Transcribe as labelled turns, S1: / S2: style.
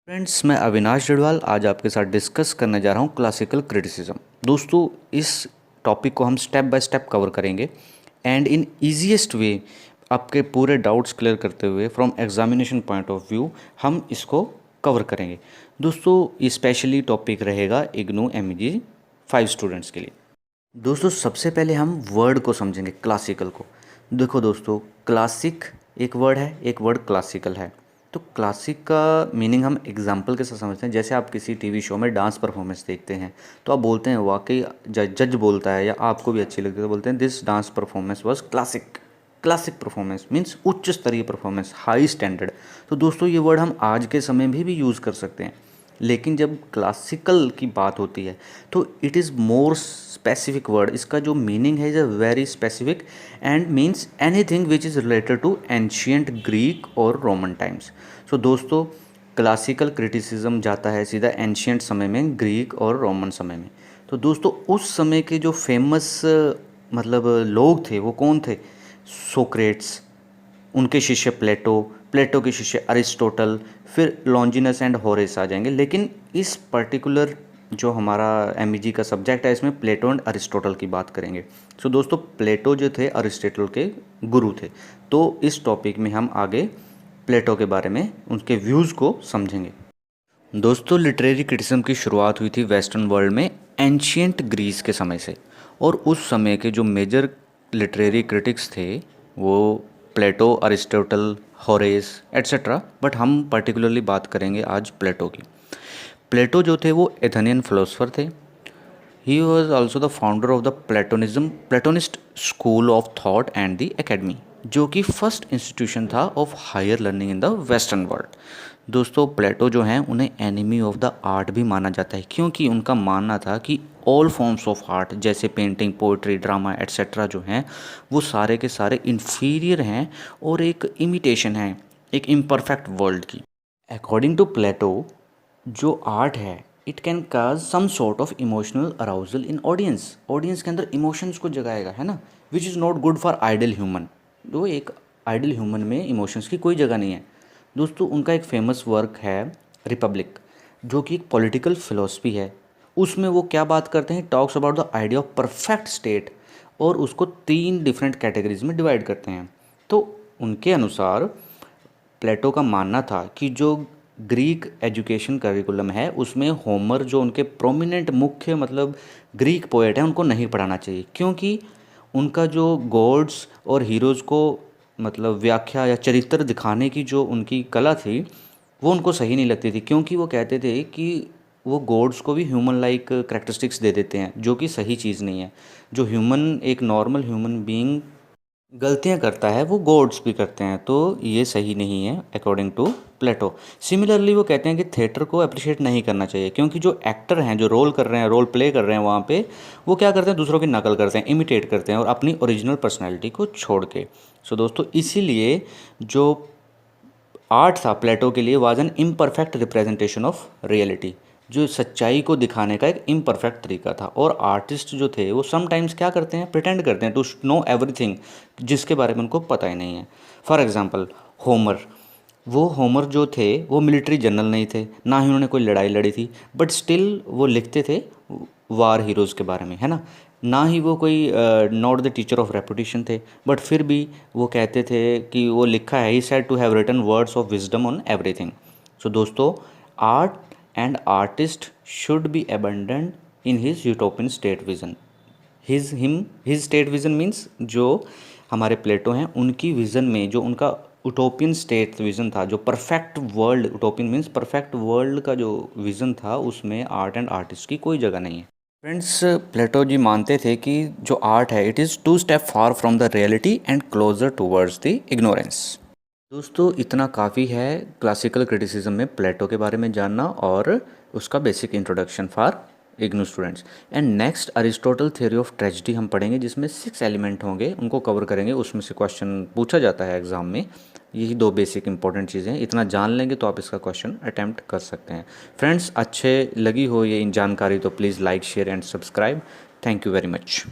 S1: Friends, मैं अविनाश जड़वाल आज आपके साथ डिस्कस करने जा रहा हूँ क्लासिकल क्रिटिसिज्म। दोस्तों, इस टॉपिक को हम स्टेप बाय स्टेप कवर करेंगे एंड इन ईजीएस्ट वे आपके पूरे डाउट्स क्लियर करते हुए from examination point of view हम इसको कवर करेंगे। दोस्तों, स्पेशली टॉपिक रहेगा इग्नू MEG 5 स्टूडेंट्स के लिए। दोस्तों, सबसे पहले हम वर्ड को समझेंगे, क्लासिकल को। देखो दोस्तों, क्लासिक एक वर्ड है, एक वर्ड क्लासिकल है। तो क्लासिक का मीनिंग हम एग्जाम्पल के साथ समझते हैं। जैसे आप किसी टीवी शो में डांस परफॉर्मेंस देखते हैं तो आप बोलते हैं, वाकई जज बोलता है या आपको भी अच्छी लगती है तो बोलते हैं this dance performance was classic. Classic performance means उच्च स्तरीय परफॉर्मेंस, हाई स्टैंडर्ड। तो दोस्तों, ये वर्ड हम आज के समय में भी यूज़ कर सकते हैं, लेकिन जब क्लासिकल की बात होती है तो it is more specific word. इसका जो मीनिंग है is a very specific and means anything which is related to ancient Greek और रोमन टाइम्स। सो दोस्तों, क्लासिकल क्रिटिसिज्म जाता है सीधा एंशियंट समय में, ग्रीक और रोमन समय में। तो दोस्तों, उस समय के जो फेमस मतलब लोग थे वो कौन थे? सोक्रेट्स, उनके शिष्य प्लेटो, प्लेटो के शिष्य अरिस्टोटल, फिर लॉन्जिनस एंड होरेस आ जाएंगे। लेकिन इस पर्टिकुलर जो हमारा MEG का सब्जेक्ट है, इसमें प्लेटो एंड अरिस्टोटल की बात करेंगे। सो दोस्तों, प्लेटो जो थे अरिस्टोटल के गुरु थे। तो इस टॉपिक में हम आगे प्लेटो के बारे में उनके व्यूज़ को समझेंगे। दोस्तों, लिटरेरी क्रिटिसिज्म की शुरुआत हुई थी वेस्टर्न वर्ल्ड में एंशियंट ग्रीस के समय से, और उस समय के जो मेजर लिटरेरी क्रिटिक्स थे वो प्लेटो, अरिस्टोटल, होरेस एट्सेट्रा। बट हम पर्टिकुलरली बात करेंगे आज प्लेटो की। प्लेटो जो थे वो एथेनियन फिलोसफर थे। He was also the founder of the Platonist school of thought and the Academy, जो कि फर्स्ट इंस्टीट्यूशन था of higher learning in the western world. दोस्तों, प्लेटो जो हैं उन्हें एनिमी ऑफ द आर्ट भी माना जाता है, क्योंकि उनका मानना था कि ऑल फॉर्म्स ऑफ आर्ट जैसे पेंटिंग, पोइट्री, ड्रामा एट्सेट्रा जो हैं वो सारे के सारे इन्फीरियर हैं और एक इमिटेशन है एक इम्परफेक्ट वर्ल्ड की। अकॉर्डिंग टू प्लेटो, जो आर्ट है it can cause some sort of emotional arousal in audience. Audience के अंदर इमोशंस को जगाएगा, है ना, which is not good for ideal human. जो एक आइडल ह्यूमन में इमोशंस की कोई जगह नहीं है। दोस्तों, उनका एक फेमस वर्क है रिपब्लिक, जो कि एक पॉलिटिकल फिलोसफी है। उसमें वो क्या बात करते हैं, talks about the idea of perfect state, और उसको 3 डिफरेंट कैटेगरीज में डिवाइड करते हैं। तो उनके अनुसार प्लेटो का मानना था कि जो ग्रीक एजुकेशन करिकुलम है उसमें होमर, जो उनके प्रोमिनेंट मुख्य मतलब ग्रीक पोएट हैं, उनको नहीं पढ़ाना चाहिए, क्योंकि उनका जो गॉड्स और हीरोज़ को मतलब व्याख्या या चरित्र दिखाने की जो उनकी कला थी वो उनको सही नहीं लगती थी। क्योंकि वो कहते थे कि वो गॉड्स को भी ह्यूमन लाइक करेक्टरिस्टिक्स दे देते हैं, जो कि सही चीज़ नहीं है। जो ह्यूमन, एक नॉर्मल ह्यूमन बीइंग गलतियां करता है वो गॉड्स भी करते हैं, तो ये सही नहीं है अकॉर्डिंग टू प्लेटो। सिमिलरली वो कहते हैं कि थिएटर को अप्रिशिएट नहीं करना चाहिए, क्योंकि जो एक्टर हैं, जो रोल कर रहे हैं, रोल प्ले कर रहे हैं वहाँ पे, वो क्या करते हैं, दूसरों की नकल करते हैं, इमिटेट करते हैं और अपनी ओरिजिनल पर्सनैलिटी को छोड़ के। सो दोस्तों, इसीलिए जो आर्ट था प्लेटो के लिए was an imperfect representation of reality, जो सच्चाई को दिखाने का एक इम्परफेक्ट तरीका था। और आर्टिस्ट जो थे वो समटाइम्स क्या करते हैं, प्रिटेंड करते हैं टू नो एवरीथिंग, जिसके बारे में उनको पता ही नहीं है। फॉर एग्जांपल होमर, वो होमर जो थे वो मिलिट्री जनरल नहीं थे, ना ही उन्होंने कोई लड़ाई लड़ी थी, बट स्टिल वो लिखते थे वार हीरोज़ के बारे में, है ना। ना ही वो कोई not the teacher of reputation थे, बट फिर भी वो कहते थे कि वो लिखा है, he said to have written words of wisdom on everything. So दोस्तों, art and artist should be abundant in his utopian state vision. His state vision means जो हमारे प्लेटो हैं उनकी विज़न में, जो उनका यूटोपियन स्टेट विज़न था, जो perfect world, utopian means perfect world का जो विज़न था, उसमें आर्ट एंड आर्टिस्ट की कोई जगह नहीं है। फ्रेंड्स, प्लेटो जी मानते थे कि जो आर्ट है it is 2 step far from the reality and closer towards the ignorance. दोस्तों, इतना काफ़ी है क्लासिकल क्रिटिसिज्म में प्लेटो के बारे में जानना और उसका basic introduction for IGNOU students. And next Aristotle theory of tragedy हम पढ़ेंगे, जिसमें 6 एलिमेंट होंगे, उनको कवर करेंगे। उसमें से क्वेश्चन पूछा जाता है एग्जाम में। यही 2 बेसिक इंपॉर्टेंट चीज़ें हैं, इतना जान लेंगे तो आप इसका क्वेश्चन अटैम्प्ट कर सकते हैं। फ्रेंड्स, अच्छे लगी हो ये जानकारी तो please like, share and subscribe. Thank you very much.